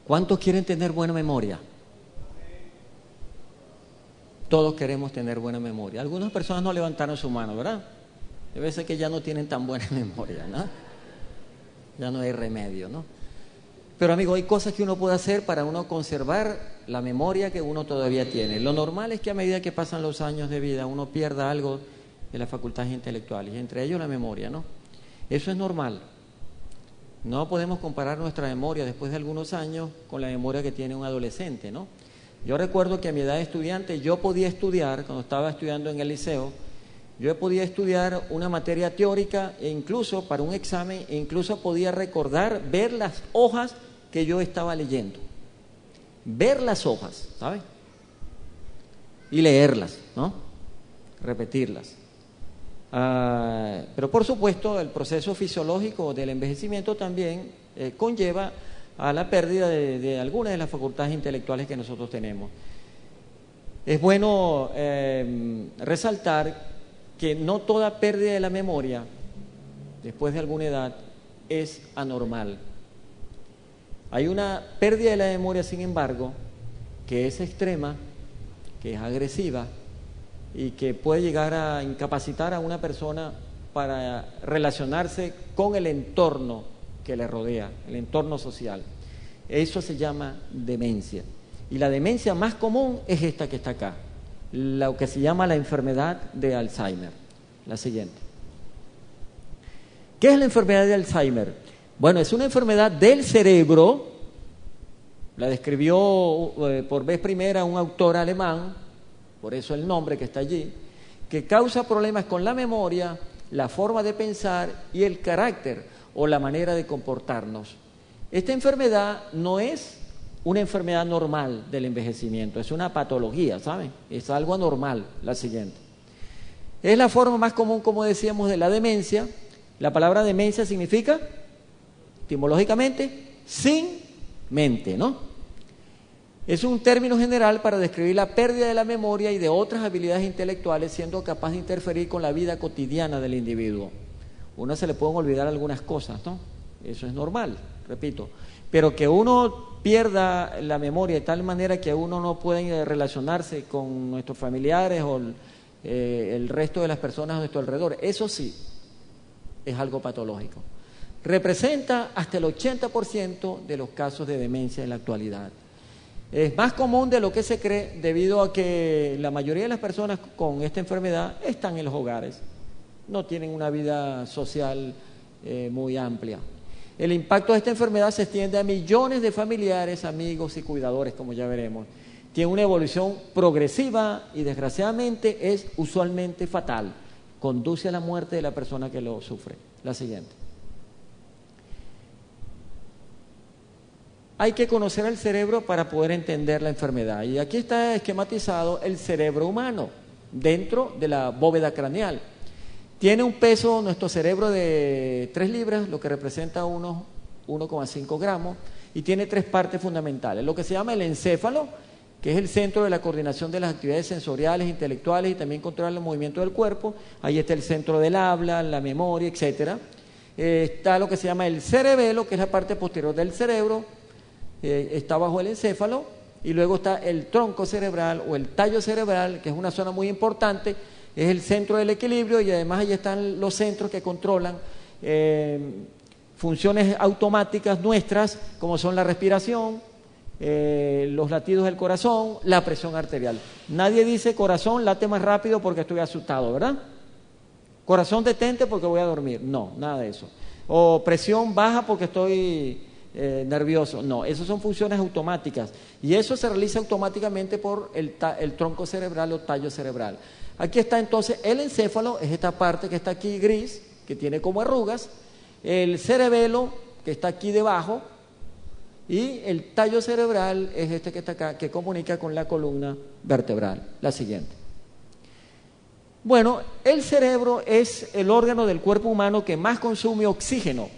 ¿Cuántos quieren tener buena memoria? Todos queremos tener buena memoria. Algunas personas no levantaron su mano, ¿verdad? Debe ser que ya no tienen tan buena memoria, ¿no? Ya no hay remedio, ¿no? Pero amigo, hay cosas que uno puede hacer para uno conservar la memoria que uno todavía tiene. Lo normal es que a medida que pasan los años de vida uno pierda algo de las facultades intelectuales, entre ellos la memoria, ¿no? Eso es normal. No podemos comparar nuestra memoria después de algunos años con la memoria que tiene un adolescente, ¿no? Yo recuerdo que a mi edad de estudiante yo podía estudiar, cuando estaba estudiando en el liceo, yo podía estudiar una materia teórica e incluso para un examen, e incluso podía recordar, ver las hojas que yo estaba leyendo. Ver las hojas, ¿sabes? Y leerlas, ¿no? Repetirlas. Pero por supuesto el proceso fisiológico del envejecimiento también conlleva a la pérdida de algunas de las facultades intelectuales que nosotros tenemos. Es bueno resaltar que no toda pérdida de la memoria después de alguna edad es anormal. Hay una pérdida de la memoria, sin embargo, que es extrema, que es agresiva y que puede llegar a incapacitar a una persona para relacionarse con el entorno que le rodea, el entorno social. Eso se llama demencia. Y la demencia más común es esta que está acá, lo que se llama la enfermedad de Alzheimer. La siguiente. ¿Qué es la enfermedad de Alzheimer? Bueno, es una enfermedad del cerebro, la describió por vez primera un autor alemán, por eso el nombre que está allí, que causa problemas con la memoria, la forma de pensar y el carácter o la manera de comportarnos. Esta enfermedad no es una enfermedad normal del envejecimiento, es una patología, ¿saben? Es algo anormal. La siguiente. Es la forma más común, como decíamos, de la demencia. La palabra demencia significa, etimológicamente, sin mente, ¿no? Es un término general para describir la pérdida de la memoria y de otras habilidades intelectuales, siendo capaz de interferir con la vida cotidiana del individuo. A uno se le pueden olvidar algunas cosas, ¿no? Eso es normal, repito. Pero que uno pierda la memoria de tal manera que uno no puede relacionarse con nuestros familiares o el resto de las personas a nuestro alrededor, eso sí es algo patológico. Representa hasta el 80% de los casos de demencia en la actualidad. Es más común de lo que se cree debido a que la mayoría de las personas con esta enfermedad están en los hogares, no tienen una vida social muy amplia. El impacto de esta enfermedad se extiende a millones de familiares, amigos y cuidadores, como ya veremos. Tiene una evolución progresiva y desgraciadamente es usualmente fatal. Conduce a la muerte de la persona que lo sufre. La siguiente. Hay que conocer el cerebro para poder entender la enfermedad. Y aquí está esquematizado el cerebro humano dentro de la bóveda craneal. Tiene un peso, nuestro cerebro, de 3 libras, lo que representa unos 1,5 gramos, y tiene 3 partes fundamentales. Lo que se llama el encéfalo, que es el centro de la coordinación de las actividades sensoriales, intelectuales y también controla el movimiento del cuerpo. Ahí está el centro del habla, la memoria, etcétera. Está lo que se llama el cerebelo, que es la parte posterior del cerebro, está bajo el encéfalo, y luego está el tronco cerebral o el tallo cerebral, que es una zona muy importante, es el centro del equilibrio, y además ahí están los centros que controlan funciones automáticas nuestras, como son la respiración, los latidos del corazón, la presión arterial. Nadie dice corazón late más rápido porque estoy asustado, ¿verdad? Corazón detente porque voy a dormir. No, nada de eso. O presión baja porque estoy nervioso. No, esas son funciones automáticas y eso se realiza automáticamente por el tronco cerebral o tallo cerebral. Aquí está entonces el encéfalo, es esta parte que está aquí gris, que tiene como arrugas, el cerebelo que está aquí debajo, y el tallo cerebral es este que está acá, que comunica con la columna vertebral. La siguiente. Bueno, el cerebro es el órgano del cuerpo humano que más consume oxígeno.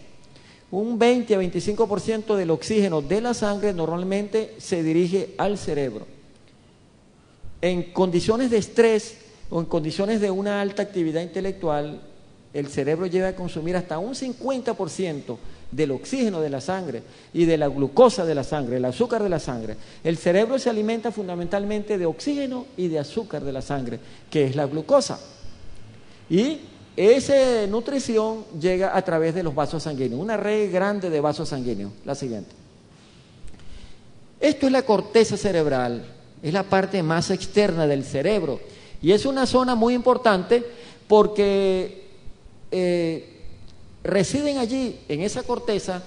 Un 20 a 25% del oxígeno de la sangre normalmente se dirige al cerebro. En condiciones de estrés o en condiciones de una alta actividad intelectual, el cerebro llega a consumir hasta un 50% del oxígeno de la sangre y de la glucosa de la sangre, el azúcar de la sangre. El cerebro se alimenta fundamentalmente de oxígeno y de azúcar de la sangre, que es la glucosa. Y esa nutrición llega a través de los vasos sanguíneos, una red grande de vasos sanguíneos. La siguiente. Esto es la corteza cerebral, es la parte más externa del cerebro y es una zona muy importante porque residen allí, en esa corteza,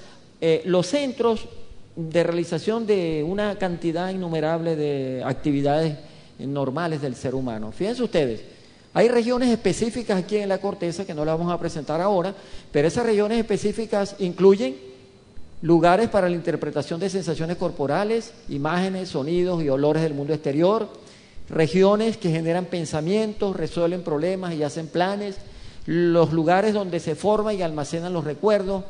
los centros de realización de una cantidad innumerable de actividades normales del ser humano. Fíjense ustedes, hay regiones específicas aquí en la corteza que no las vamos a presentar ahora, pero esas regiones específicas incluyen lugares para la interpretación de sensaciones corporales, imágenes, sonidos y olores del mundo exterior, regiones que generan pensamientos, resuelven problemas y hacen planes, los lugares donde se forman y almacenan los recuerdos,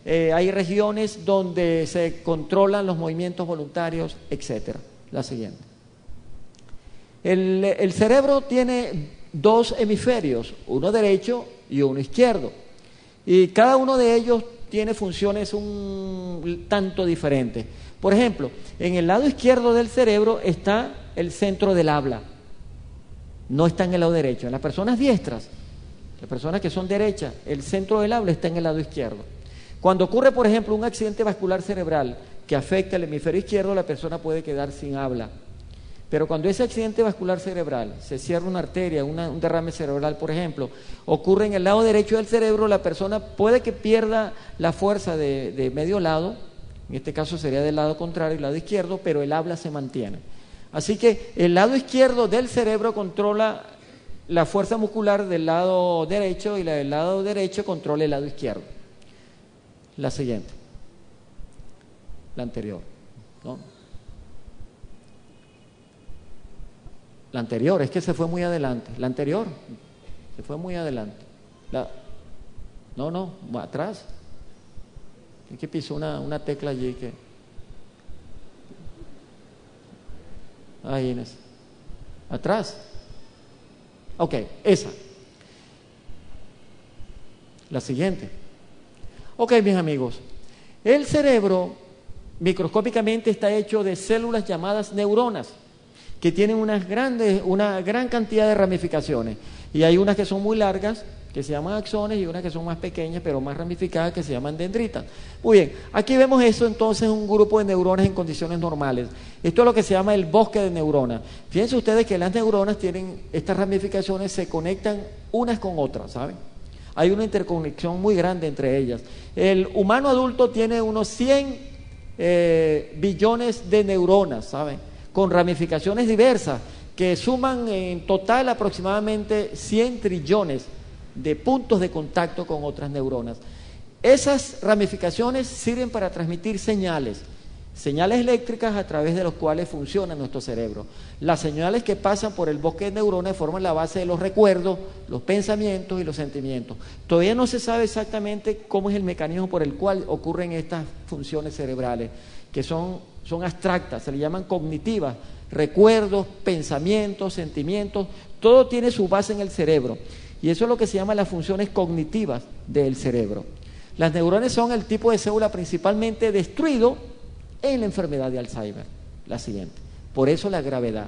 hay regiones donde se controlan los movimientos voluntarios, etc. La siguiente. El cerebro tiene dos hemisferios, uno derecho y uno izquierdo, y cada uno de ellos tiene funciones un tanto diferentes. Por ejemplo, en el lado izquierdo del cerebro está el centro del habla, no está en el lado derecho. En las personas diestras, las personas que son derechas, el centro del habla está en el lado izquierdo. Cuando ocurre, por ejemplo, un accidente vascular cerebral que afecta el hemisferio izquierdo, la persona puede quedar sin habla. Pero cuando ese accidente vascular cerebral, se cierra una arteria, un derrame cerebral, por ejemplo, ocurre en el lado derecho del cerebro, la persona puede que pierda la fuerza de medio lado, en este caso sería del lado contrario, el lado izquierdo, pero el habla se mantiene. Así que el lado izquierdo del cerebro controla la fuerza muscular del lado derecho y la del lado derecho controla el lado izquierdo. La siguiente. La anterior, ¿no? La anterior, es que se fue muy adelante. La anterior, se fue muy adelante. No, atrás. Es que pisó una tecla allí que... Ahí, Inés. Atrás. Ok, esa. La siguiente. Ok, mis amigos. El cerebro, microscópicamente, está hecho de células llamadas neuronas, que tienen una gran cantidad de ramificaciones. Y hay unas que son muy largas, que se llaman axones, y unas que son más pequeñas, pero más ramificadas, que se llaman dendritas. Muy bien, aquí vemos eso entonces, un grupo de neuronas en condiciones normales. Esto es lo que se llama el bosque de neuronas. Fíjense ustedes que las neuronas tienen estas ramificaciones, se conectan unas con otras, ¿saben? Hay una interconexión muy grande entre ellas. El humano adulto tiene unos 100 billones de neuronas, ¿saben? Con ramificaciones diversas, que suman en total aproximadamente 100 trillones de puntos de contacto con otras neuronas. Esas ramificaciones sirven para transmitir señales eléctricas a través de los cuales funciona nuestro cerebro. Las señales que pasan por el bosque de neuronas forman la base de los recuerdos, los pensamientos y los sentimientos. Todavía no se sabe exactamente cómo es el mecanismo por el cual ocurren estas funciones cerebrales, que son abstractas, se le llaman cognitivas, recuerdos, pensamientos, sentimientos, todo tiene su base en el cerebro. Y eso es lo que se llama las funciones cognitivas del cerebro. Las neuronas son el tipo de célula principalmente destruido en la enfermedad de Alzheimer. La siguiente. Por eso la gravedad.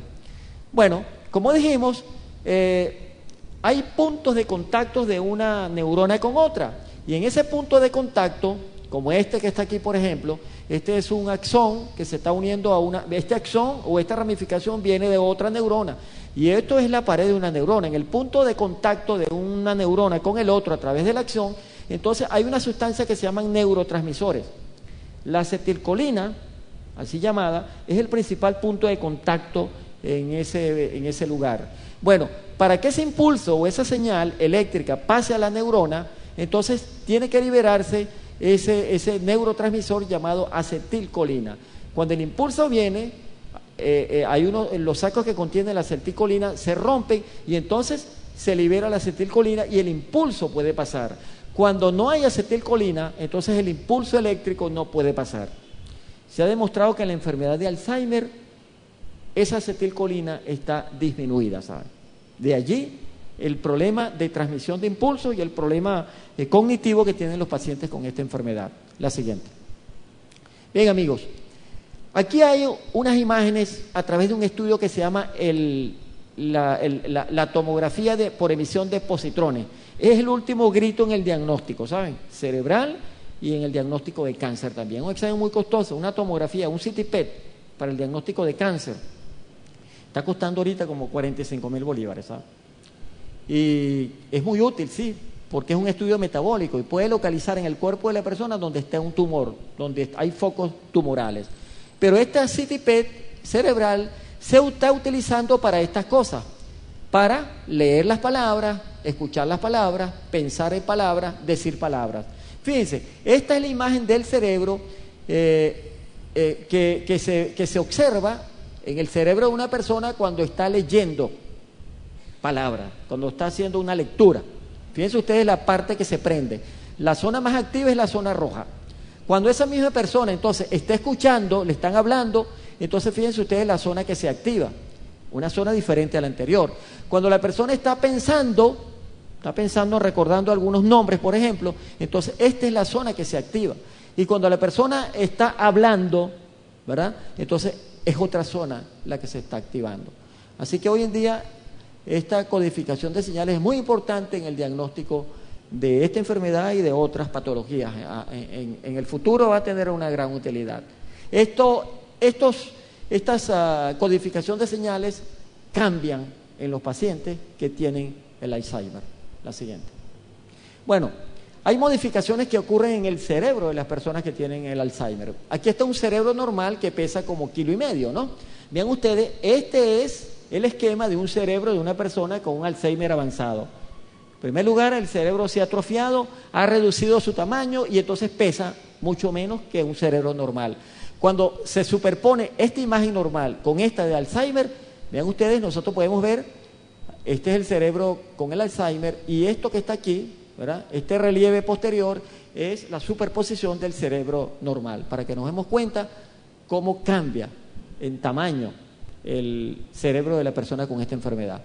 Bueno, como dijimos, hay puntos de contacto de una neurona con otra. Y en ese punto de contacto, como este que está aquí, por ejemplo, este es un axón que se está uniendo a este axón o esta ramificación viene de otra neurona. Y esto es la pared de una neurona. En el punto de contacto de una neurona con el otro a través del axón, entonces hay una sustancia que se llaman neurotransmisores. La acetilcolina, así llamada, es el principal punto de contacto en ese lugar. Bueno, para que ese impulso o esa señal eléctrica pase a la neurona, entonces tiene que liberarse ese neurotransmisor llamado acetilcolina. Cuando el impulso viene, los sacos que contienen la acetilcolina se rompen y entonces se libera la acetilcolina y el impulso puede pasar. Cuando no hay acetilcolina, entonces el impulso eléctrico no puede pasar. Se ha demostrado que en la enfermedad de Alzheimer esa acetilcolina está disminuida, ¿saben? De allí el problema de transmisión de impulsos y el problema cognitivo que tienen los pacientes con esta enfermedad. La siguiente. Bien, amigos, aquí hay unas imágenes a través de un estudio que se llama la tomografía por emisión de positrones. Es el último grito en el diagnóstico, ¿saben? Cerebral y en el diagnóstico de cáncer también. Un examen muy costoso, una tomografía, un CT PET para el diagnóstico de cáncer. Está costando ahorita como 45.000 bolívares, ¿sabes? Y es muy útil, sí, porque es un estudio metabólico y puede localizar en el cuerpo de la persona donde está un tumor, donde hay focos tumorales. Pero esta CT PET cerebral se está utilizando para estas cosas, para leer las palabras, escuchar las palabras, pensar en palabras, decir palabras. Fíjense, esta es la imagen del cerebro que se observa en el cerebro de una persona cuando está leyendo palabras, cuando está haciendo una lectura. Fíjense ustedes la parte que se prende. La zona más activa es la zona roja. Cuando esa misma persona entonces está escuchando, le están hablando, entonces fíjense ustedes la zona que se activa, una zona diferente a la anterior. Cuando la persona está pensando, recordando algunos nombres, por ejemplo, entonces esta es la zona que se activa. Y cuando la persona está hablando, ¿verdad? Entonces es otra zona la que se está activando. Así que hoy en día esta codificación de señales es muy importante en el diagnóstico de esta enfermedad y de otras patologías. En el futuro va a tener una gran utilidad. Estas codificación de señales cambian en los pacientes que tienen el Alzheimer. La siguiente. Bueno, hay modificaciones que ocurren en el cerebro de las personas que tienen el Alzheimer. Aquí está un cerebro normal que pesa como 1,5 kilos, ¿no? Vean ustedes, este es el esquema de un cerebro de una persona con un Alzheimer avanzado. En primer lugar, el cerebro se ha atrofiado, ha reducido su tamaño y entonces pesa mucho menos que un cerebro normal. Cuando se superpone esta imagen normal con esta de Alzheimer, vean ustedes, nosotros podemos ver, este es el cerebro con el Alzheimer y esto que está aquí, ¿verdad? Este relieve posterior es la superposición del cerebro normal, para que nos demos cuenta cómo cambia en tamaño el cerebro de la persona con esta enfermedad.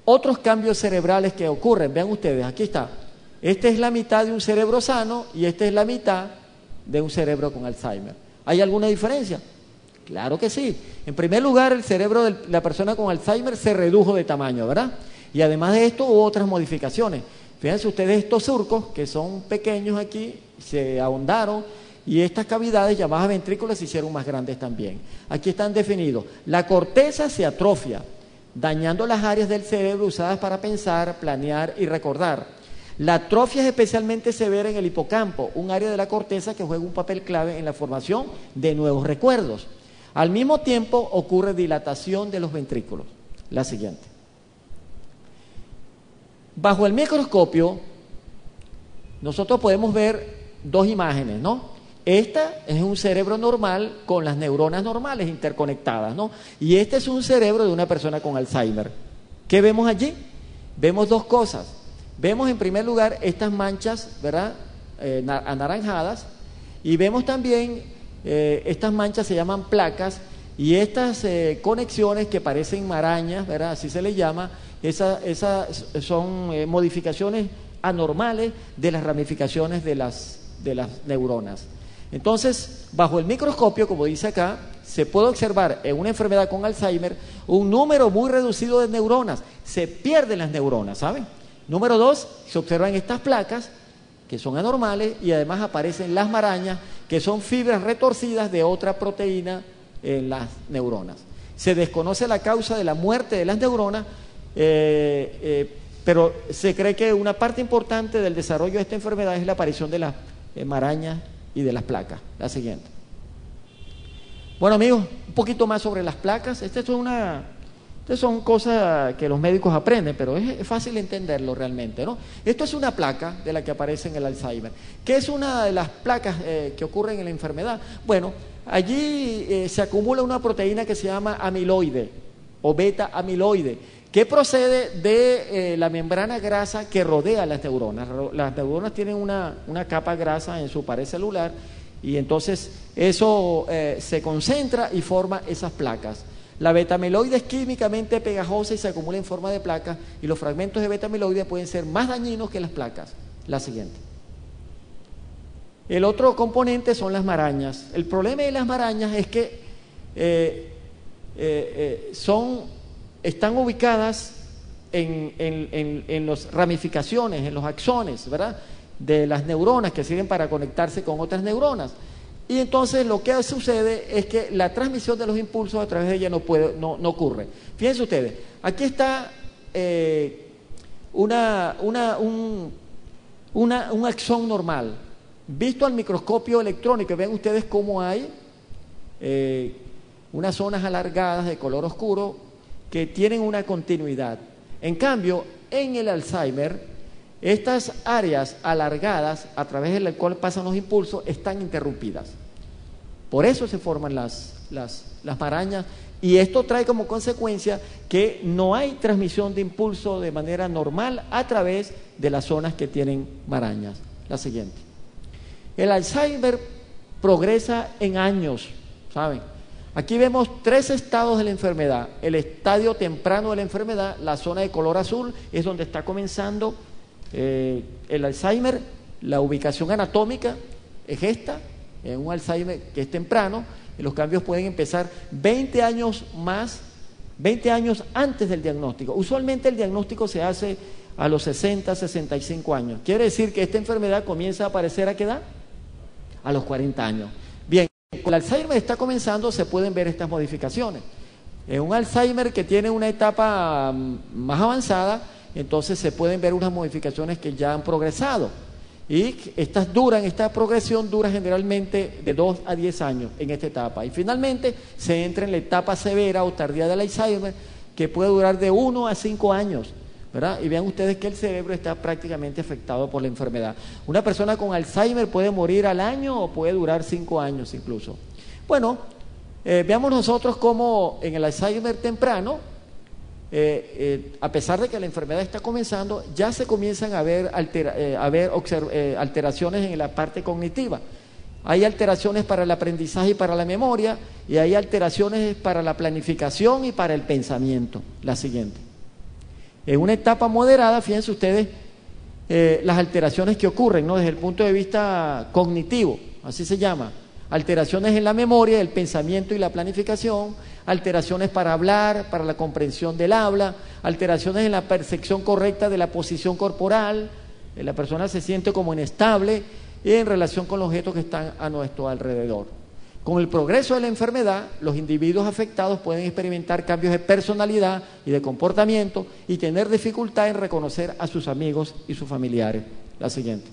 Otros cambios cerebrales que ocurren, vean ustedes, aquí está. Esta es la mitad de un cerebro sano y esta es la mitad de un cerebro con Alzheimer. ¿Hay alguna diferencia? Claro que sí. En primer lugar, el cerebro de la persona con Alzheimer se redujo de tamaño, ¿verdad? Y además de esto hubo otras modificaciones. Fíjense ustedes estos surcos que son pequeños aquí, se ahondaron y estas cavidades llamadas ventrículos se hicieron más grandes también. Aquí están definidos. La corteza se atrofia, dañando las áreas del cerebro usadas para pensar, planear y recordar. La atrofia es especialmente severa en el hipocampo, un área de la corteza que juega un papel clave en la formación de nuevos recuerdos. Al mismo tiempo ocurre dilatación de los ventrículos. La siguiente. Bajo el microscopio, nosotros podemos ver dos imágenes, ¿no? Esta es un cerebro normal con las neuronas normales interconectadas, ¿no? Y este es un cerebro de una persona con Alzheimer. ¿Qué vemos allí? Vemos dos cosas. Vemos en primer lugar estas manchas, ¿verdad? Anaranjadas. Y vemos también, estas manchas se llaman placas. Y estas conexiones que parecen marañas, ¿verdad? Así se les llama. Esas son modificaciones anormales de las ramificaciones de las neuronas. Entonces, bajo el microscopio, como dice acá, se puede observar en una enfermedad con Alzheimer un número muy reducido de neuronas. Se pierden las neuronas, ¿saben? Número 2, se observan estas placas que son anormales y además aparecen las marañas, que son fibras retorcidas de otra proteína en las neuronas. Se desconoce la causa de la muerte de las neuronas, pero se cree que una parte importante del desarrollo de esta enfermedad es la aparición de las marañas y de las placas. La siguiente. Bueno, amigos, un poquito más sobre las placas. Estas son cosas que los médicos aprenden, pero es fácil entenderlo realmente, ¿no? Esto es una placa de la que aparece en el Alzheimer. ¿Qué es una de las placas que ocurren en la enfermedad? Bueno, allí se acumula una proteína que se llama amiloide o beta amiloide, que procede de la membrana grasa que rodea las neuronas. Las neuronas tienen una capa grasa en su pared celular y entonces eso se concentra y forma esas placas. La beta-amiloide es químicamente pegajosa y se acumula en forma de placas, y los fragmentos de beta-amiloide pueden ser más dañinos que las placas. La siguiente. El otro componente son las marañas. El problema de las marañas es que están ubicadas en las ramificaciones, en los axones, ¿verdad?, de las neuronas que sirven para conectarse con otras neuronas. Y entonces lo que sucede es que la transmisión de los impulsos a través de ella no ocurre. Fíjense ustedes, aquí está un axón normal. Visto al microscopio electrónico, ven ustedes cómo hay unas zonas alargadas de color oscuro que tienen una continuidad. En cambio, en el Alzheimer, estas áreas alargadas a través de las cuales pasan los impulsos están interrumpidas. Por eso se forman las marañas, y esto trae como consecuencia que no hay transmisión de impulso de manera normal a través de las zonas que tienen marañas. La siguiente. El Alzheimer progresa en años, ¿saben? Aquí vemos 3 estados de la enfermedad. El estadio temprano de la enfermedad, la zona de color azul, es donde está comenzando el Alzheimer. La ubicación anatómica es esta, en un Alzheimer que es temprano, y los cambios pueden empezar 20 años antes del diagnóstico. Usualmente el diagnóstico se hace a los 60, 65 años. Quiere decir que esta enfermedad comienza a aparecer ¿a qué edad? A los 40 años. Bien, cuando el Alzheimer está comenzando se pueden ver estas modificaciones. En un Alzheimer que tiene una etapa más avanzada, entonces se pueden ver unas modificaciones que ya han progresado. Y esta progresión dura generalmente de 2 a 10 años en esta etapa. Y finalmente se entra en la etapa severa o tardía del Alzheimer, que puede durar de 1 a 5 años. ¿Verdad? Y vean ustedes que el cerebro está prácticamente afectado por la enfermedad. Una persona con Alzheimer puede morir al año o puede durar 5 años incluso. Bueno, veamos nosotros cómo en el Alzheimer temprano, a pesar de que la enfermedad está comenzando, ya se comienzan a ver alteraciones en la parte cognitiva. Hay alteraciones para el aprendizaje y para la memoria, y hay alteraciones para la planificación y para el pensamiento. La siguiente. En una etapa moderada, fíjense ustedes las alteraciones que ocurren, ¿no?, desde el punto de vista cognitivo, así se llama. Alteraciones en la memoria, el pensamiento y la planificación, alteraciones para hablar, para la comprensión del habla, alteraciones en la percepción correcta de la posición corporal, la persona se siente como inestable en relación con los objetos que están a nuestro alrededor. Con el progreso de la enfermedad, los individuos afectados pueden experimentar cambios de personalidad y de comportamiento y tener dificultad en reconocer a sus amigos y sus familiares. La siguiente.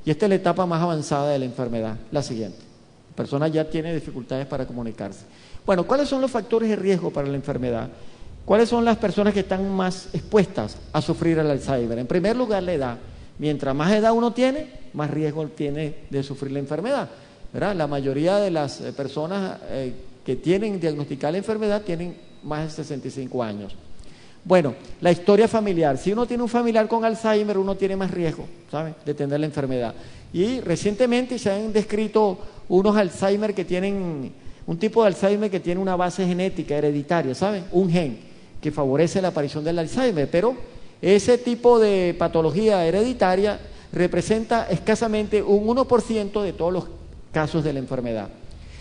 Y esta es la etapa más avanzada de la enfermedad. La siguiente. La persona ya tiene dificultades para comunicarse. Bueno, ¿cuáles son los factores de riesgo para la enfermedad? ¿Cuáles son las personas que están más expuestas a sufrir el Alzheimer? En primer lugar, la edad. Mientras más edad uno tiene, más riesgo tiene de sufrir la enfermedad, ¿verdad? La mayoría de las personas que tienen diagnosticada la enfermedad tienen más de 65 años. Bueno, la historia familiar. Si uno tiene un familiar con Alzheimer, uno tiene más riesgo, ¿sabe?, de tener la enfermedad. Y recientemente se han descrito unos Alzheimer que tienen, un tipo de Alzheimer que tiene una base genética hereditaria, ¿saben? Un gen que favorece la aparición del Alzheimer, pero ese tipo de patología hereditaria representa escasamente un 1% de todos los casos de la enfermedad.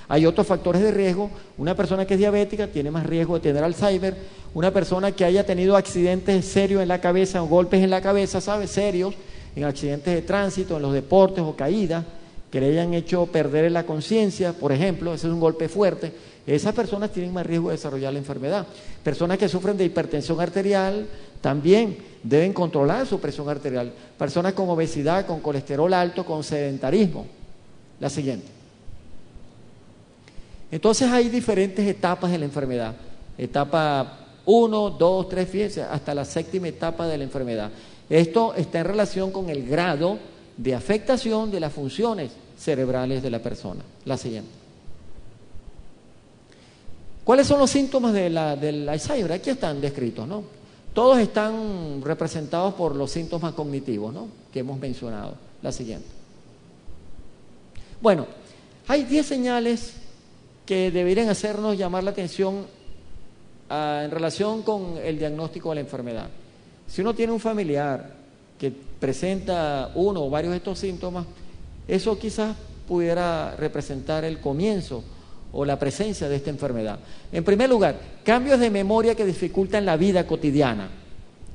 Hay otros factores de riesgo. Una persona que es diabética tiene más riesgo de tener Alzheimer. Una persona que haya tenido accidentes serios en la cabeza o golpes en la cabeza, ¿sabe?, serios, en accidentes de tránsito, en los deportes o caídas, que le hayan hecho perder la conciencia, por ejemplo, ese es un golpe fuerte. Esas personas tienen más riesgo de desarrollar la enfermedad. Personas que sufren de hipertensión arterial también deben controlar su presión arterial. Personas con obesidad, con colesterol alto, con sedentarismo. La siguiente. Entonces hay diferentes etapas de la enfermedad. Etapa 1, 2, 3, fíjense, hasta la 7ª etapa de la enfermedad. Esto está en relación con el grado de afectación de las funciones cerebrales de la persona. La siguiente. ¿Cuáles son los síntomas del Alzheimer? Aquí están descritos, ¿no? Todos están representados por los síntomas cognitivos, ¿no?, que hemos mencionado. La siguiente. Bueno, hay 10 señales que deberían hacernos llamar la atención en relación con el diagnóstico de la enfermedad. Si uno tiene un familiar que presenta uno o varios de estos síntomas, eso quizás pudiera representar el comienzo o la presencia de esta enfermedad. En primer lugar, cambios de memoria que dificultan la vida cotidiana.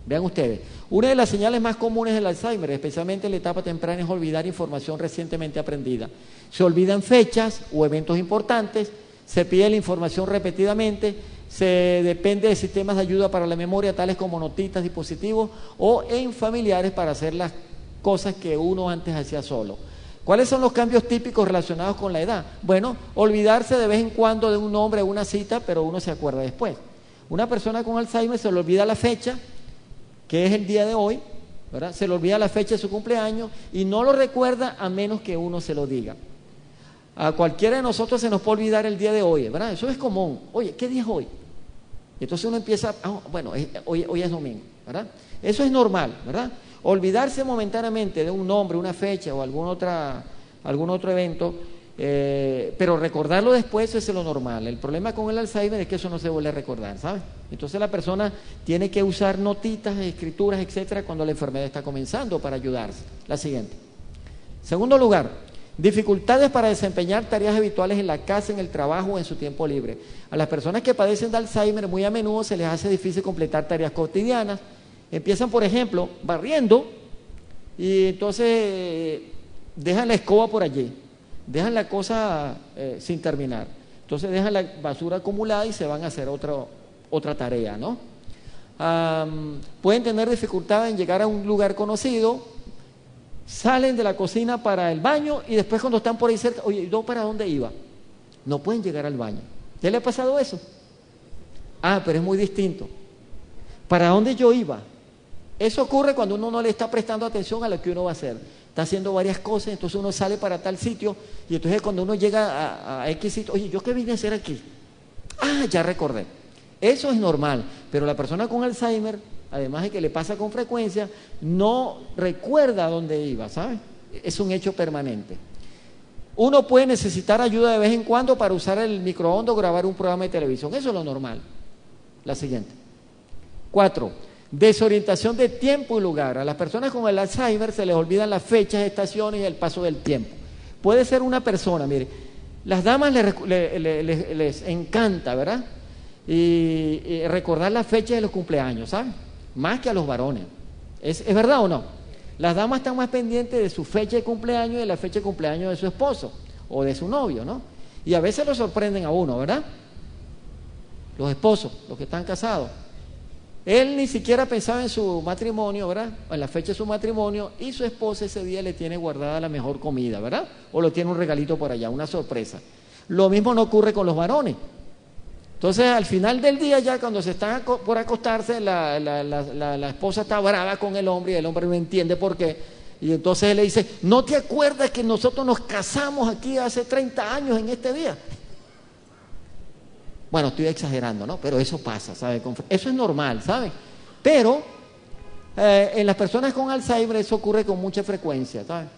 Vean ustedes, una de las señales más comunes del Alzheimer, especialmente en la etapa temprana, es olvidar información recientemente aprendida. Se olvidan fechas o eventos importantes, se pide la información repetidamente, se depende de sistemas de ayuda para la memoria, tales como notitas, dispositivos o en familiares para hacer las cosas que uno antes hacía solo. ¿Cuáles son los cambios típicos relacionados con la edad? Bueno, olvidarse de vez en cuando de un nombre o una cita, pero uno se acuerda después. Una persona con Alzheimer se le olvida la fecha, que es el día de hoy, ¿verdad? Se le olvida la fecha de su cumpleaños y no lo recuerda a menos que uno se lo diga. A cualquiera de nosotros se nos puede olvidar el día de hoy, ¿verdad? Eso es común. Oye, ¿qué día es hoy? Entonces uno empieza, bueno, hoy es domingo, ¿verdad? Eso es normal, ¿verdad? Olvidarse momentáneamente de un nombre, una fecha o algún otro evento, pero recordarlo después, eso es lo normal. El problema con el Alzheimer es que eso no se vuelve a recordar, ¿sabes? Entonces la persona tiene que usar notitas, escrituras, etcétera, cuando la enfermedad está comenzando para ayudarse. La siguiente. Segundo lugar, dificultades para desempeñar tareas habituales en la casa, en el trabajo o en su tiempo libre. A las personas que padecen de Alzheimer muy a menudo se les hace difícil completar tareas cotidianas. Empiezan, por ejemplo, barriendo y entonces dejan la escoba por allí, dejan la cosa sin terminar. Entonces dejan la basura acumulada y se van a hacer otra tarea, ¿no? Pueden tener dificultad en llegar a un lugar conocido, salen de la cocina para el baño y después cuando están por ahí cerca, oye, ¿yo para dónde iba? No pueden llegar al baño. ¿Ya le ha pasado eso? Pero es muy distinto. ¿Para dónde yo iba? Eso ocurre cuando uno no le está prestando atención a lo que uno va a hacer. Está haciendo varias cosas, entonces uno sale para tal sitio y entonces cuando uno llega a X sitio, oye, ¿yo qué vine a hacer aquí? Ya recordé. Eso es normal, pero la persona con Alzheimer, además de que le pasa con frecuencia, no recuerda dónde iba, ¿sabes? Es un hecho permanente. Uno puede necesitar ayuda de vez en cuando para usar el microondas o grabar un programa de televisión. Eso es lo normal. La siguiente. 4. Desorientación de tiempo y lugar. A las personas con el Alzheimer se les olvidan las fechas, estaciones y el paso del tiempo. Puede ser una persona, mire, las damas les encanta, ¿verdad? Y recordar las fechas de los cumpleaños, ¿sabes? Más que a los varones. ¿Es verdad o no? Las damas están más pendientes de su fecha de cumpleaños y de la fecha de cumpleaños de su esposo o de su novio, ¿no? Y a veces lo sorprenden a uno, ¿verdad? Los esposos, los que están casados. Él ni siquiera pensaba en su matrimonio, ¿verdad? En la fecha de su matrimonio, y su esposa ese día le tiene guardada la mejor comida, ¿verdad? O le tiene un regalito por allá, una sorpresa. Lo mismo no ocurre con los varones. Entonces, al final del día, ya cuando se están por acostarse, la esposa está brava con el hombre y el hombre no entiende por qué. Y entonces él le dice, ¿no te acuerdas que nosotros nos casamos aquí hace 30 años en este día? Bueno, estoy exagerando, ¿no? Pero eso pasa, ¿sabe? Eso es normal, ¿sabe? Pero en las personas con Alzheimer eso ocurre con mucha frecuencia, ¿sabe?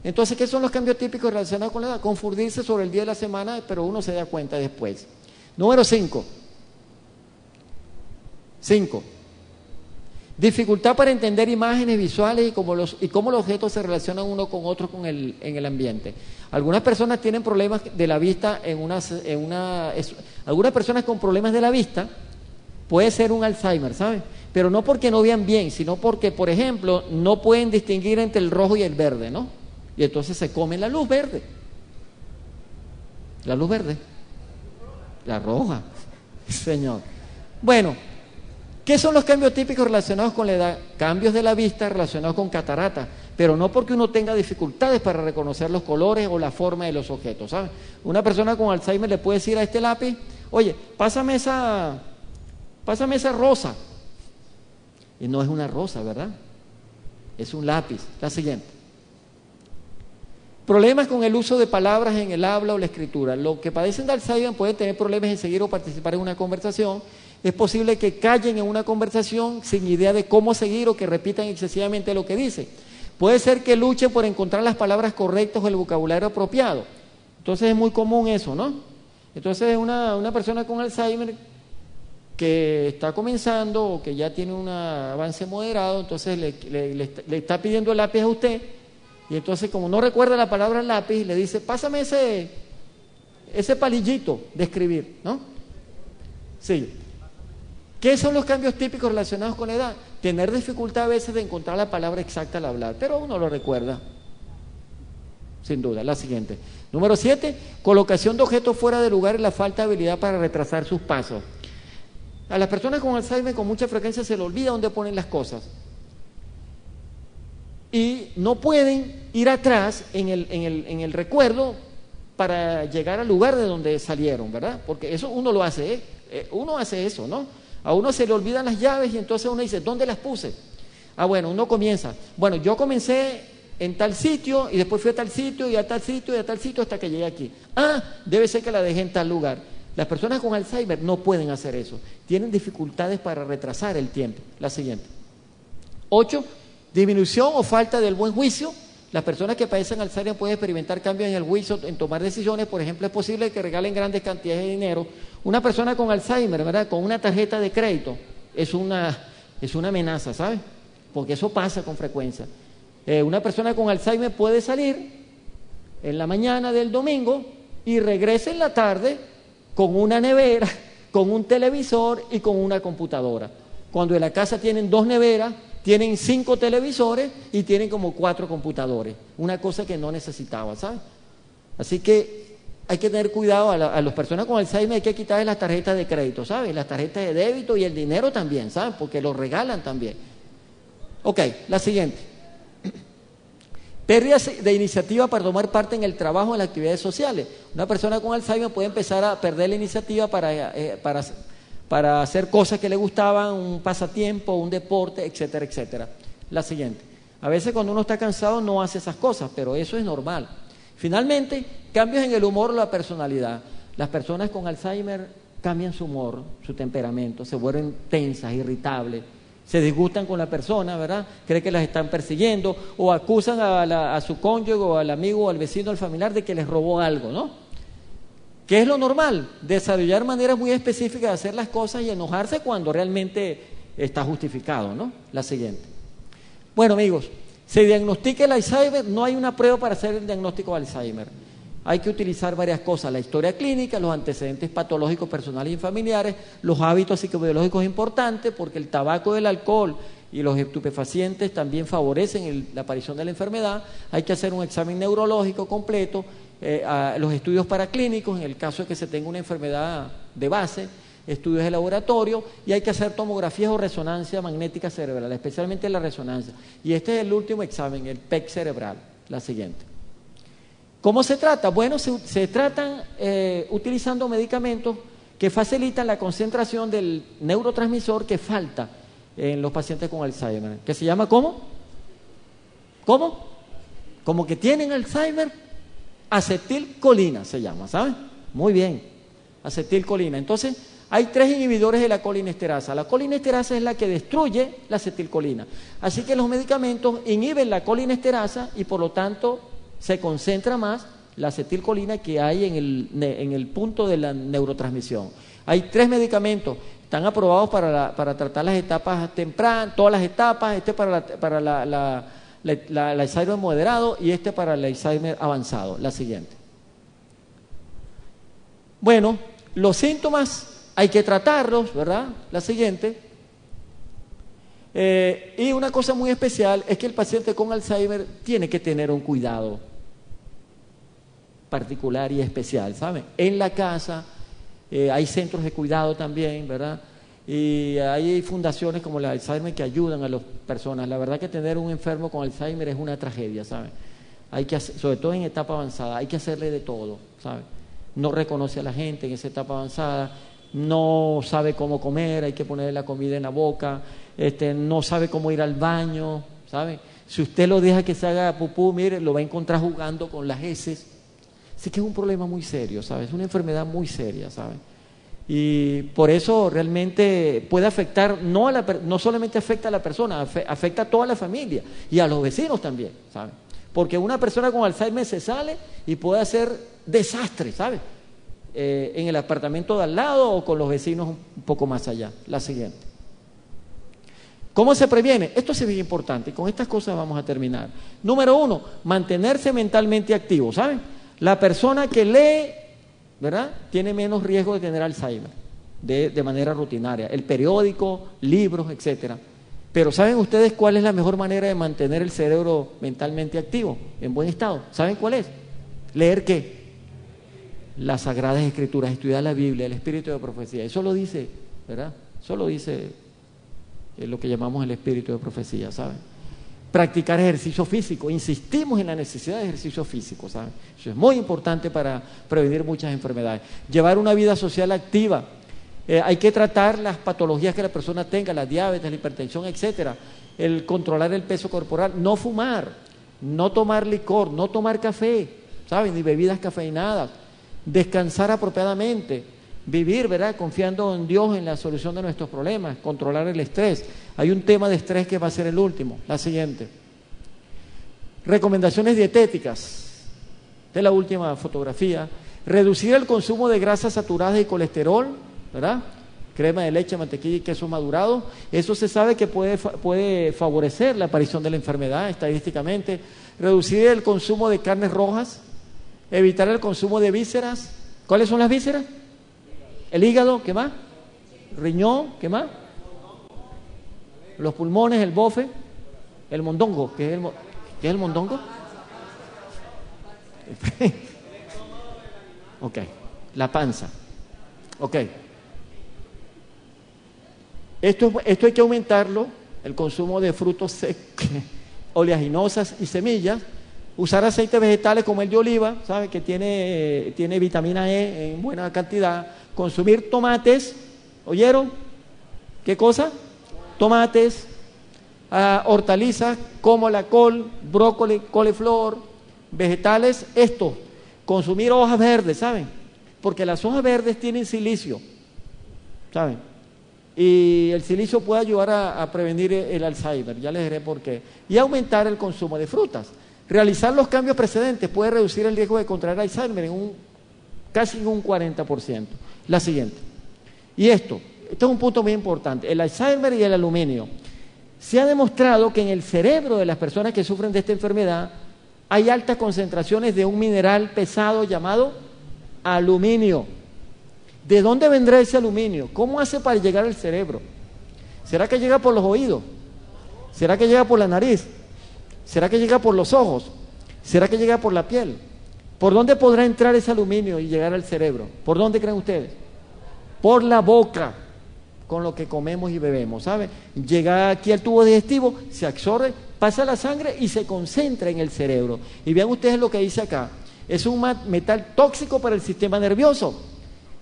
Entonces, ¿qué son los cambios típicos relacionados con la edad? Confundirse sobre el día de la semana, pero uno se da cuenta después. Número 5. Dificultad para entender imágenes visuales y cómo los objetos se relacionan uno con otro en el ambiente. Algunas personas tienen problemas de la vista algunas personas con problemas de la vista puede ser un Alzheimer, ¿sabes? Pero no porque no vean bien, sino porque, por ejemplo, no pueden distinguir entre el rojo y el verde, ¿no? Y entonces se comen la luz verde. La luz verde. La roja. Señor. Bueno, ¿qué son los cambios típicos relacionados con la edad? Cambios de la vista relacionados con catarata, pero no porque uno tenga dificultades para reconocer los colores o la forma de los objetos, ¿sabes? Una persona con Alzheimer le puede decir a este lápiz, oye, pásame esa rosa. Y no es una rosa, ¿verdad? Es un lápiz. La siguiente. Problemas con el uso de palabras en el habla o la escritura. Los que padecen de Alzheimer pueden tener problemas en seguir o participar en una conversación. Es posible que callen en una conversación sin idea de cómo seguir o que repitan excesivamente lo que dicen. Puede ser que luchen por encontrar las palabras correctas o el vocabulario apropiado. Entonces es muy común eso, ¿no? Entonces una persona con Alzheimer que está comenzando o que ya tiene un avance moderado, entonces le está pidiendo el lápiz a usted, y entonces como no recuerda la palabra lápiz, le dice, pásame ese palillito de escribir, ¿no? Sí. ¿Qué son los cambios típicos relacionados con la edad? Tener dificultad a veces de encontrar la palabra exacta al hablar, pero uno lo recuerda, sin duda. La siguiente. Número 7, colocación de objetos fuera de lugar y la falta de habilidad para retrasar sus pasos. A las personas con Alzheimer con mucha frecuencia se les olvida dónde ponen las cosas. Y no pueden ir atrás en el recuerdo para llegar al lugar de donde salieron, ¿verdad? Porque eso uno lo hace, uno hace eso, ¿no? A uno se le olvidan las llaves y entonces uno dice, ¿dónde las puse? Bueno, uno comienza. Bueno, yo comencé en tal sitio y después fui a tal sitio y a tal sitio y a tal sitio hasta que llegué aquí. Debe ser que la dejé en tal lugar. Las personas con Alzheimer no pueden hacer eso. Tienen dificultades para retrasar el tiempo. La siguiente. 8, disminución o falta del buen juicio. Las personas que padecen Alzheimer pueden experimentar cambios en el juicio, en tomar decisiones. Por ejemplo, es posible que regalen grandes cantidades de dinero. Una persona con Alzheimer, ¿verdad?, con una tarjeta de crédito, es una amenaza, ¿sabes? Porque eso pasa con frecuencia. Una persona con Alzheimer puede salir en la mañana del domingo y regresa en la tarde con una nevera, con un televisor y con una computadora. Cuando en la casa tienen 2 neveras, tienen 5 televisores y tienen como 4 computadores. Una cosa que no necesitaba, ¿sabes? Así que hay que tener cuidado a las personas con Alzheimer, hay que quitarles las tarjetas de crédito, ¿sabes? Las tarjetas de débito y el dinero también, ¿sabes? Porque lo regalan también. Ok, la siguiente. Pérdida de iniciativa para tomar parte en el trabajo, en las actividades sociales. Una persona con Alzheimer puede empezar a perder la iniciativa para hacer cosas que le gustaban, un pasatiempo, un deporte, etcétera, etcétera. La siguiente. A veces cuando uno está cansado no hace esas cosas, pero eso es normal. Finalmente, cambios en el humor o la personalidad. Las personas con Alzheimer cambian su humor, su temperamento, se vuelven tensas, irritables. Se disgustan con la persona, ¿verdad? Cree que las están persiguiendo o acusan a su cónyuge o al amigo o al vecino o al familiar de que les robó algo, ¿no? ¿Qué es lo normal? Desarrollar maneras muy específicas de hacer las cosas y enojarse cuando realmente está justificado, ¿no? La siguiente. Bueno, amigos, se diagnostica el Alzheimer, no hay una prueba para hacer el diagnóstico de Alzheimer. Hay que utilizar varias cosas, la historia clínica, los antecedentes patológicos personales y familiares, los hábitos psicobiológicos importantes, porque el tabaco y el alcohol y los estupefacientes también favorecen la aparición de la enfermedad. Hay que hacer un examen neurológico completo, los estudios paraclínicos, en el caso de que se tenga una enfermedad de base, estudios de laboratorio, y hay que hacer tomografías o resonancia magnética cerebral, especialmente la resonancia. Y este es el último examen, el PET cerebral, la siguiente. ¿Cómo se trata? Bueno, se tratan utilizando medicamentos que facilitan la concentración del neurotransmisor que falta en los pacientes con Alzheimer, que se llama ¿cómo? ¿Cómo? Como que tienen Alzheimer, acetilcolina se llama, ¿sabes? Muy bien, acetilcolina. Entonces, hay 3 inhibidores de la colinesterasa. La colinesterasa es la que destruye la acetilcolina. Así que los medicamentos inhiben la colinesterasa y por lo tanto se concentra más la acetilcolina que hay en el punto de la neurotransmisión. Hay 3 medicamentos, están aprobados para tratar las etapas tempranas, todas las etapas, para el Alzheimer moderado y para el Alzheimer avanzado. La siguiente. Bueno, los síntomas hay que tratarlos, ¿verdad? La siguiente. Y una cosa muy especial es que el paciente con Alzheimer tiene que tener un cuidado particular y especial, ¿saben? En la casa hay centros de cuidado también, ¿verdad? Y hay fundaciones como la Alzheimer que ayudan a las personas. La verdad que tener un enfermo con Alzheimer es una tragedia, ¿saben? Hay que hacer, sobre todo en etapa avanzada, hay que hacerle de todo, ¿saben? No reconoce a la gente en esa etapa avanzada, no sabe cómo comer, hay que ponerle la comida en la boca, no sabe cómo ir al baño, ¿sabe? Si usted lo deja que se haga pupú, mire, lo va a encontrar jugando con las heces. Así que es un problema muy serio, ¿sabes? Es una enfermedad muy seria, ¿sabes? Y por eso realmente puede afectar, no solamente afecta a la persona, afecta a toda la familia y a los vecinos también, ¿sabes? Porque una persona con Alzheimer se sale y puede hacer desastre, ¿sabes? en el apartamento de al lado o con los vecinos un poco más allá. La siguiente. ¿Cómo se previene? Esto es bien importante y con estas cosas vamos a terminar. Número 1, mantenerse mentalmente activo, ¿saben? La persona que lee, ¿verdad?, tiene menos riesgo de tener Alzheimer de manera rutinaria. El periódico, libros, etcétera. Pero ¿saben ustedes cuál es la mejor manera de mantener el cerebro mentalmente activo, en buen estado? ¿Saben cuál es? ¿Leer qué? Las Sagradas Escrituras, estudiar la Biblia, el Espíritu de Profecía. Eso lo dice, ¿verdad? Eso lo dice lo que llamamos el Espíritu de Profecía, ¿saben? Practicar ejercicio físico. Insistimos en la necesidad de ejercicio físico, ¿saben? Eso es muy importante para prevenir muchas enfermedades. Llevar una vida social activa. Hay que tratar las patologías que la persona tenga, la diabetes, la hipertensión, etcétera. El controlar el peso corporal, no fumar, no tomar licor, no tomar café, ¿saben? Ni bebidas cafeinadas. Descansar apropiadamente, vivir, ¿verdad?, confiando en Dios en la solución de nuestros problemas, controlar el estrés. Hay un tema de estrés que va a ser el último, la siguiente. Recomendaciones dietéticas. Esta es la última fotografía. Reducir el consumo de grasas saturadas y colesterol, ¿verdad? Crema de leche, mantequilla y queso madurado. Eso se sabe que puede favorecer la aparición de la enfermedad estadísticamente. Reducir el consumo de carnes rojas. Evitar el consumo de vísceras. ¿Cuáles son las vísceras? El hígado, ¿qué más? Riñón, ¿qué más? Los pulmones, el bofe, el mondongo. ¿Qué es el mondongo? Ok, la panza. Ok. Esto hay que aumentarlo, el consumo de frutos secos, oleaginosas y semillas. Usar aceites vegetales como el de oliva, ¿sabe? Que tiene vitamina E en buena cantidad. Consumir tomates, ¿oyeron? ¿Qué cosa? Tomates, hortalizas como la col, brócoli, coliflor, vegetales, esto. Consumir hojas verdes, ¿saben? Porque las hojas verdes tienen silicio, ¿saben? Y el silicio puede ayudar a prevenir el Alzheimer, ya les diré por qué. Y aumentar el consumo de frutas. Realizar los cambios precedentes puede reducir el riesgo de contraer Alzheimer casi en un 40%. La siguiente. Y esto es un punto muy importante. El Alzheimer y el aluminio. Se ha demostrado que en el cerebro de las personas que sufren de esta enfermedad hay altas concentraciones de un mineral pesado llamado aluminio. ¿De dónde vendrá ese aluminio? ¿Cómo hace para llegar al cerebro? ¿Será que llega por los oídos? ¿Será que llega por la nariz? ¿Será que llega por los ojos? ¿Será que llega por la piel? ¿Por dónde podrá entrar ese aluminio y llegar al cerebro? ¿Por dónde creen ustedes? Por la boca, con lo que comemos y bebemos, ¿sabe? Llega aquí al tubo digestivo, se absorbe, pasa a la sangre y se concentra en el cerebro. Y vean ustedes lo que dice acá. Es un metal tóxico para el sistema nervioso.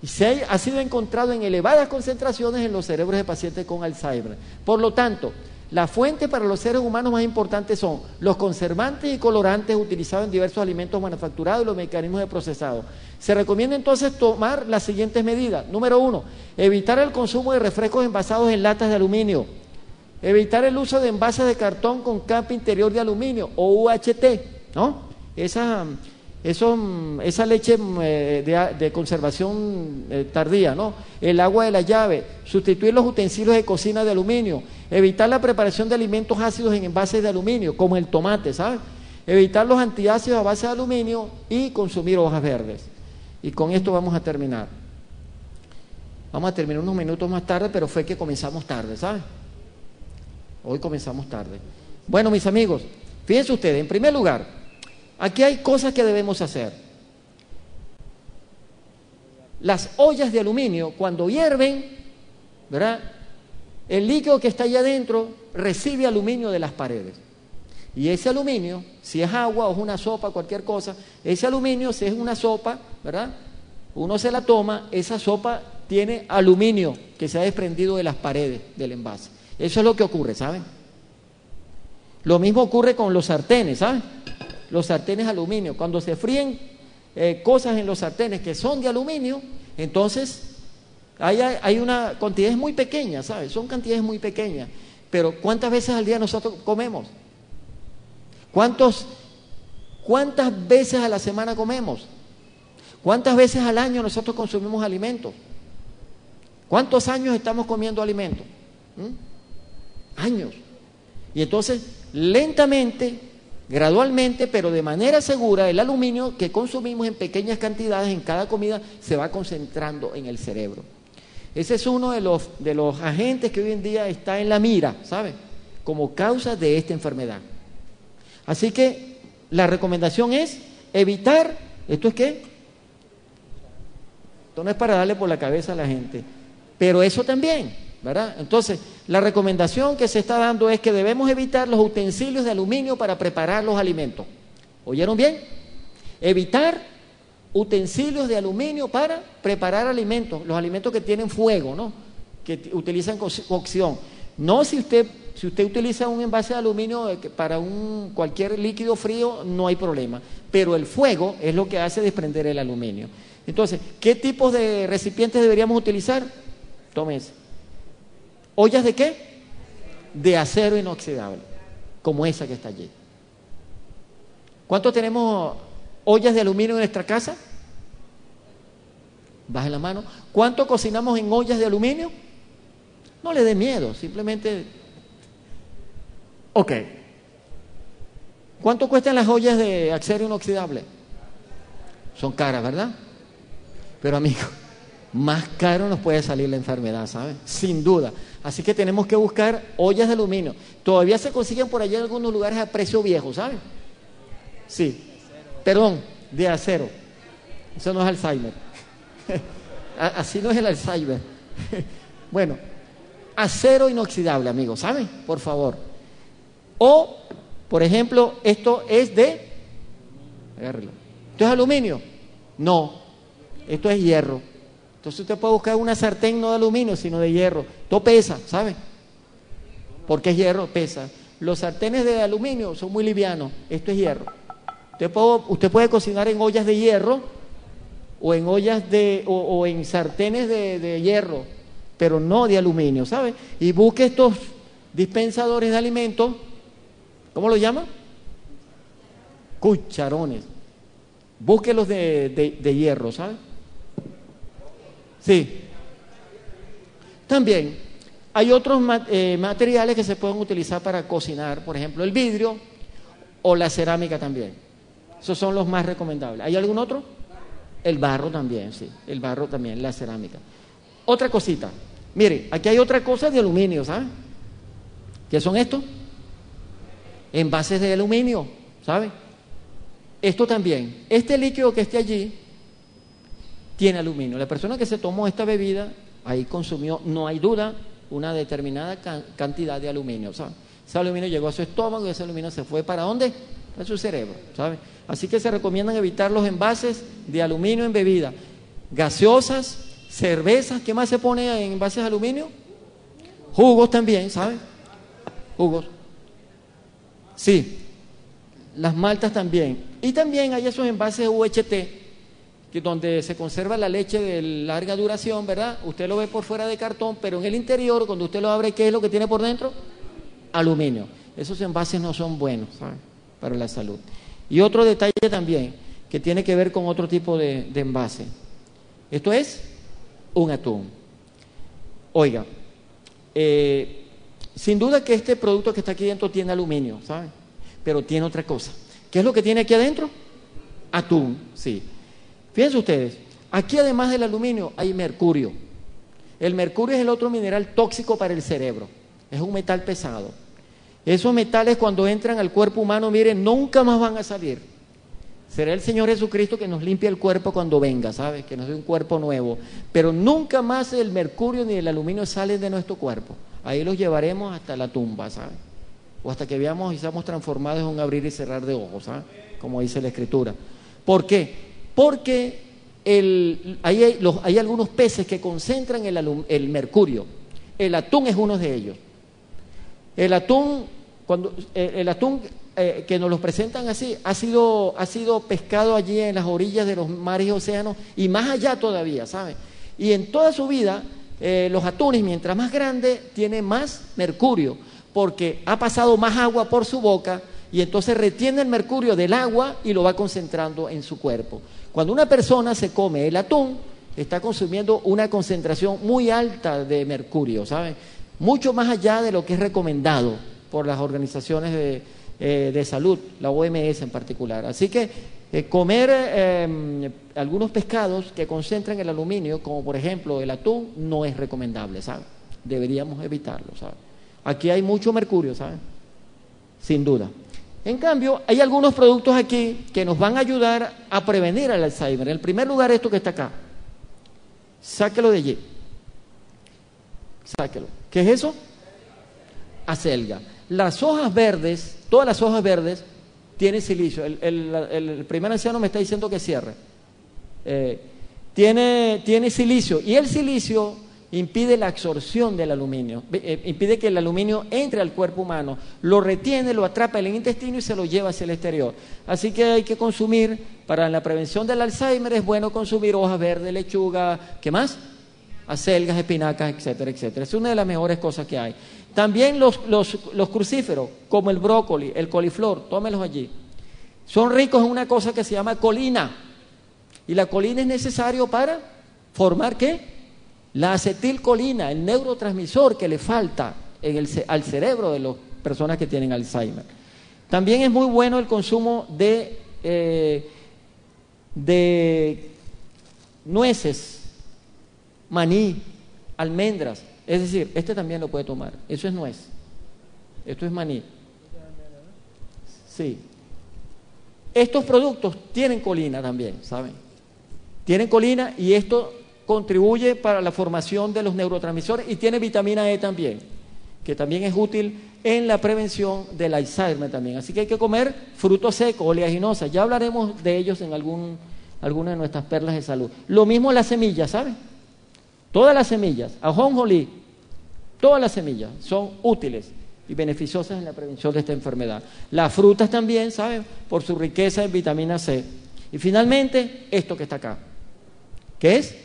Y ha sido encontrado en elevadas concentraciones en los cerebros de pacientes con Alzheimer. Por lo tanto, la fuente para los seres humanos más importantes son los conservantes y colorantes utilizados en diversos alimentos manufacturados y los mecanismos de procesado. Se recomienda entonces tomar las siguientes medidas. Número 1, evitar el consumo de refrescos envasados en latas de aluminio. Evitar el uso de envases de cartón con capa interior de aluminio o UHT, ¿no? Esa leche de conservación tardía, ¿no? El agua de la llave, sustituir los utensilios de cocina de aluminio, evitar la preparación de alimentos ácidos en envases de aluminio, como el tomate, ¿sabes? Evitar los antiácidos a base de aluminio y consumir hojas verdes. Y con esto vamos a terminar. Vamos a terminar unos minutos más tarde, pero fue que comenzamos tarde, ¿sabes? Hoy comenzamos tarde. Bueno, mis amigos, fíjense ustedes, en primer lugar, aquí hay cosas que debemos hacer. Las ollas de aluminio, cuando hierven, ¿verdad?, el líquido que está allá adentro recibe aluminio de las paredes. Y ese aluminio, si es agua o es una sopa, cualquier cosa, ese aluminio, si es una sopa, ¿verdad?, uno se la toma, esa sopa tiene aluminio que se ha desprendido de las paredes del envase. Eso es lo que ocurre, ¿saben? Lo mismo ocurre con los sartenes, ¿saben? Los sartenes aluminio, cuando se fríen cosas en los sartenes que son de aluminio, entonces hay una cantidad muy pequeña, ¿sabes? Son cantidades muy pequeñas, pero ¿cuántas veces al día nosotros comemos? ¿Cuántas veces a la semana comemos? ¿Cuántas veces al año nosotros consumimos alimentos? ¿Cuántos años estamos comiendo alimentos? Años. Y entonces, lentamente, gradualmente, pero de manera segura, el aluminio que consumimos en pequeñas cantidades en cada comida se va concentrando en el cerebro. Ese es uno de los agentes que hoy en día está en la mira, ¿sabe? Como causa de esta enfermedad. Así que la recomendación es evitar, ¿esto es qué? Esto no es para darle por la cabeza a la gente, pero eso también, ¿verdad? Entonces, la recomendación que se está dando es que debemos evitar los utensilios de aluminio para preparar los alimentos. ¿Oyeron bien? Evitar utensilios de aluminio para preparar alimentos, los alimentos que tienen fuego, ¿no? Que utilizan cocción. No si usted utiliza un envase de aluminio para cualquier líquido frío, no hay problema, pero el fuego es lo que hace desprender el aluminio. Entonces, ¿qué tipos de recipientes deberíamos utilizar? Tómese. ¿Ollas de qué? De acero inoxidable, como esa que está allí. ¿Cuántos tenemos ollas de aluminio en nuestra casa? Baje la mano. ¿Cuánto cocinamos en ollas de aluminio? No le dé miedo, simplemente... Ok. ¿Cuánto cuestan las ollas de acero inoxidable? Son caras, ¿verdad? Pero amigo, más caro nos puede salir la enfermedad, ¿sabes? Sin duda. Así que tenemos que buscar ollas de aluminio. Todavía se consiguen por allá en algunos lugares a precio viejo, ¿saben? Sí. Perdón, de acero. Eso no es Alzheimer. Así no es el Alzheimer. Bueno, acero inoxidable, amigos, ¿saben? Por favor. O, por ejemplo, esto es de... Agárrelo. ¿Esto es aluminio? No, esto es hierro. Entonces usted puede buscar una sartén no de aluminio, sino de hierro. Todo pesa, ¿sabe? Porque es hierro, pesa. Los sartenes de aluminio son muy livianos. Esto es hierro. Usted puede cocinar en ollas de hierro o en ollas o en sartenes de hierro, pero no de aluminio, ¿sabe? Y busque estos dispensadores de alimentos. ¿Cómo lo llama? Cucharones. Búsquelos de hierro, ¿sabe? Sí. También hay otros materiales que se pueden utilizar para cocinar, por ejemplo, el vidrio o la cerámica también. Esos son los más recomendables. ¿Hay algún otro? El barro también, sí. El barro también, la cerámica. Otra cosita. Mire, aquí hay otra cosa de aluminio, ¿sabe? ¿Qué son estos? Envases de aluminio, ¿sabe? Esto también. Este líquido que esté allí tiene aluminio. La persona que se tomó esta bebida, ahí consumió, no hay duda, una determinada cantidad de aluminio, ¿sabe? Ese aluminio llegó a su estómago y ese aluminio se fue ¿para dónde? A su cerebro, ¿sabe? Así que se recomiendan evitar los envases de aluminio en bebida. Gaseosas, cervezas, ¿qué más se pone en envases de aluminio? Jugos también, ¿sabe? Jugos. Sí, las maltas también. Y también hay esos envases UHT, que donde se conserva la leche de larga duración, ¿verdad? Usted lo ve por fuera de cartón, pero en el interior, cuando usted lo abre, ¿qué es lo que tiene por dentro? Aluminio. Esos envases no son buenos, ¿sabe? Para la salud. Y otro detalle también, que tiene que ver con otro tipo de envase. Esto es un atún. Oiga, sin duda que este producto que está aquí dentro tiene aluminio, ¿sabe? Pero tiene otra cosa. ¿Qué es lo que tiene aquí adentro? Atún, sí. Fíjense ustedes, aquí además del aluminio hay mercurio. El mercurio es el otro mineral tóxico para el cerebro. Es un metal pesado. Esos metales cuando entran al cuerpo humano, miren, nunca más van a salir. Será el Señor Jesucristo que nos limpie el cuerpo cuando venga, ¿sabes? Que nos dé un cuerpo nuevo. Pero nunca más el mercurio ni el aluminio salen de nuestro cuerpo. Ahí los llevaremos hasta la tumba, ¿sabes? O hasta que veamos y seamos transformados en un abrir y cerrar de ojos, ¿sabes? Como dice la Escritura. ¿Por qué? Porque hay algunos peces que concentran el mercurio. El atún es uno de ellos. El atún que nos lo presentan así ha sido pescado allí en las orillas de los mares y océanos y más allá todavía, ¿sabes? Y en toda su vida los atunes, mientras más grande, tiene más mercurio, porque ha pasado más agua por su boca y entonces retiene el mercurio del agua y lo va concentrando en su cuerpo. Cuando una persona se come el atún, está consumiendo una concentración muy alta de mercurio, ¿saben? Mucho más allá de lo que es recomendado por las organizaciones de salud, la OMS en particular. Así que comer algunos pescados que concentran el aluminio, como por ejemplo el atún, no es recomendable, ¿saben? Deberíamos evitarlo, ¿saben? Aquí hay mucho mercurio, ¿saben? Sin duda. En cambio, hay algunos productos aquí que nos van a ayudar a prevenir el Alzheimer. En primer lugar, esto que está acá. Sáquelo de allí. Sáquelo. ¿Qué es eso? Acelga. Las hojas verdes, todas las hojas verdes, tienen silicio. El primer anciano me está diciendo que cierre. Tiene silicio. Y el silicio impide la absorción del aluminio, impide que el aluminio entre al cuerpo humano, lo retiene, lo atrapa en el intestino y se lo lleva hacia el exterior. Así que hay que consumir, para la prevención del Alzheimer es bueno consumir hojas verdes, lechuga, ¿qué más? Acelgas, espinacas, etcétera, etcétera. Es una de las mejores cosas que hay. También los crucíferos, como el brócoli, el coliflor, tómelos allí. Son ricos en una cosa que se llama colina. Y la colina es necesario para formar, ¿qué? La acetilcolina, el neurotransmisor que le falta al cerebro de las personas que tienen Alzheimer. También es muy bueno el consumo de nueces, maní, almendras. Es decir, este también lo puede tomar. Eso es nuez. Esto es maní. Sí. Estos productos tienen colina también, ¿saben? Tienen colina y esto contribuye para la formación de los neurotransmisores y tiene vitamina E también, que también es útil en la prevención del Alzheimer también. Así que hay que comer frutos secos, oleaginosas. Ya hablaremos de ellos en alguna de nuestras perlas de salud. Lo mismo las semillas, ¿saben? Todas las semillas, ajonjolí, todas las semillas son útiles y beneficiosas en la prevención de esta enfermedad. Las frutas también, ¿saben? Por su riqueza en vitamina C. Y finalmente, esto que está acá, que es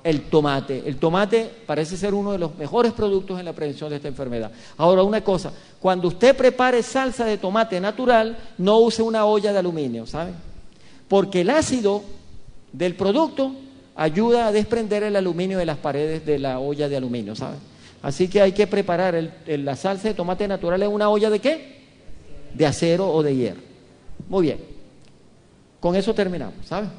el tomate. El tomate parece ser uno de los mejores productos en la prevención de esta enfermedad. Ahora, una cosa, cuando usted prepare salsa de tomate natural, no use una olla de aluminio, ¿saben? Porque el ácido del producto ayuda a desprender el aluminio de las paredes de la olla de aluminio, ¿saben? Así que hay que preparar la salsa de tomate natural en una olla ¿de qué? De acero o de hierro. Muy bien. Con eso terminamos, ¿saben?